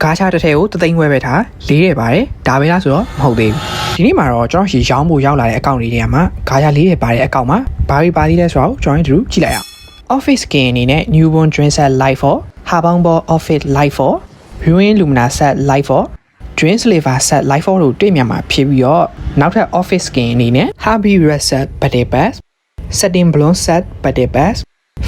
ကားချတစ်ထည်ကို3သိန်းခွဲပဲထားလေးတယ်ပါတယ်ဒါပဲလားဆိုတော့မဟုတ်သေးဘူးဒီနေ့မှာတော့ကျွန်တော်ရှီရောင်းဖို့ရောက်လာတဲ့အကောင့်လေးတွေကမှကားချလေးတယ်ပါတဲ့အကောင့်မှာဘာတွေပါသေးလဲဆိုတော့ကျွန်တော်တို့ကြည့်လိုက်အောင် Office Skin အနေနဲ့ Newborn Dream Set Light for Habangbo Office Light for Ruin Lumina Set Light for Dream Sliver Set Light for တို့တွေ့မြင်မှာဖြစ်ပြီးတော့နောက်ထပ် Office Skin အနေနဲ့ Happy Red Set Body Pass Setting Blonde Set Body Pass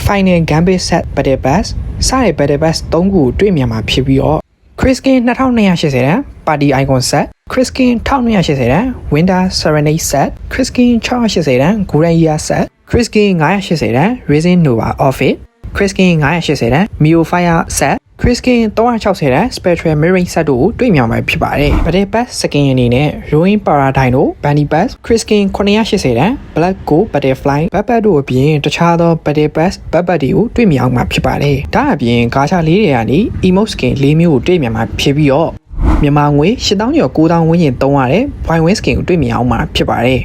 Final Gambit Set Body Pass စတဲ့ Body Pass 3ခုတွေ့မြင်မှာဖြစ်ပြီးတော့ Chris Skin 2280တန်း Party Icon Set Chris Skin 1280တန်း Winter Serenade Set Chris Skin 680တန်း Golden Year Set Chris Skin 980တန်း Racing Nova Outfit Chris Skin 980တန်း Mio Fire Set Chris Skin 360တန်း Spectral Mirroring Set တို့တွေ့မြင်မှာဖြစ်ပါတယ် Body Pass Skin အနေနဲ့ Ruin Paradigm တို့ Bunny Pass Chris Skin 980တန်း Black Gold Butterfly Bubble တို့အပြင်တခြားသော Body Pass Bubble တွေကိုတွေ့မြင်အောင်မှာဖြစ်ပါတယ်ဒါအပြင်ကားချလေးတွေကနေ Emote Skin 4မျိုးကိုတွေ့မြင်မှာဖြစ်ပြီးတော့မြန်မာငွေ8000ကျော်9000ဝန်းကျင်သုံးရတဲ့ Point Win Skin ကိုတွေ့မြင်အောင်မှာဖြစ်ပါတယ်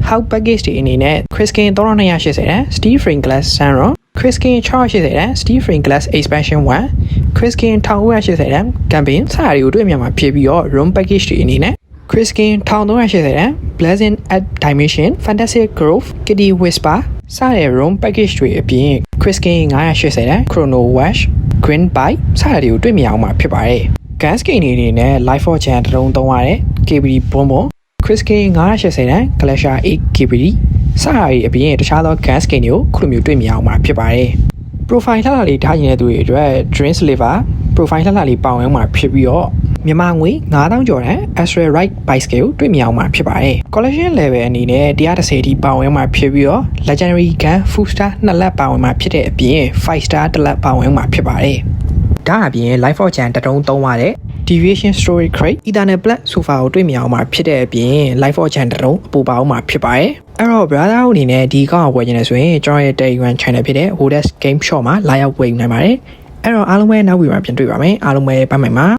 How Package တွေအနေနဲ့ Chris Skin 3280တန်း Steel Frame Glass Sunroom Chris Skin 680တန်း Steel Frame Glass Expansion 1 Chris Skin 1980တန်း Campaign စတာတွေကိုတွေ့မြင်မှာဖြစ်ပြီးတော့ Room Package တွေအနေနဲ့ Chris Skin 1380တန်း Blazing at Dimension Fantastic Growth Kitty Whisper စတဲ့ Room Package တွေအပြင် Chris Skin 980တန်း Chrono Wash Green Bike စတာတွေကိုတွေ့မြင်အောင်မှာဖြစ်ပါတယ် Gas Skin အနေနဲ့ Life for Chan တုံးသုံးရတဲ့ KBD Bomb Chris Skin 980တန်း Glacier 8 KBD စတာတွေအပြင်တခြားသော Gas Skin တွေကိုခုလိုမျိုးတွေ့မြင်အောင်မှာဖြစ်ပါတယ် Profile လှလှလေးထားရင်တဲ့သူတွေအတွက် Dream Sliver Profile လှလှလေးပေါအောင်မှာဖြစ်ပြီးတော့မြန်မာငွေ9000ကျော်တန်း Astral Ride Bicycle တွေ့မြင်အောင်မှာဖြစ်ပါတယ် Collection Level အနေနဲ့130ထိပေါအောင်မှာဖြစ်ပြီးတော့ Legendary Gun Full Star 2လက်ပေါအောင်မှာဖြစ်တဲ့အပြင် 5 Star 1လက်ပေါအောင်မှာဖြစ်ပါတယ်ဒါအပြင် Life for Chan တုံးသုံးရတဲ့ Deviation Story Crate Eternal Black Sofa ကိုတွေ့မြင်အောင်မှာဖြစ်တဲ့အပြင် Life for Chan တုံးအပူပါအောင်မှာဖြစ်ပါတယ်အဲ့တော့ brother တို့အနေနဲ့ဒီကောင့်ဝယ်ခြင်းလဲဆိုရင်ကျွန်တော်ရဲ့ Telegram Channel ဖြစ်တဲ့ Hodes Game Shop မှာလာရောက်ဝယ်နိုင်ပါတယ်အဲ့တော့အားလုံးပဲနောက်ဗီဒီယိုမှာပြန်တွေ့ပါမယ်အားလုံးပဲဘိုင်ဘိုင်ပါ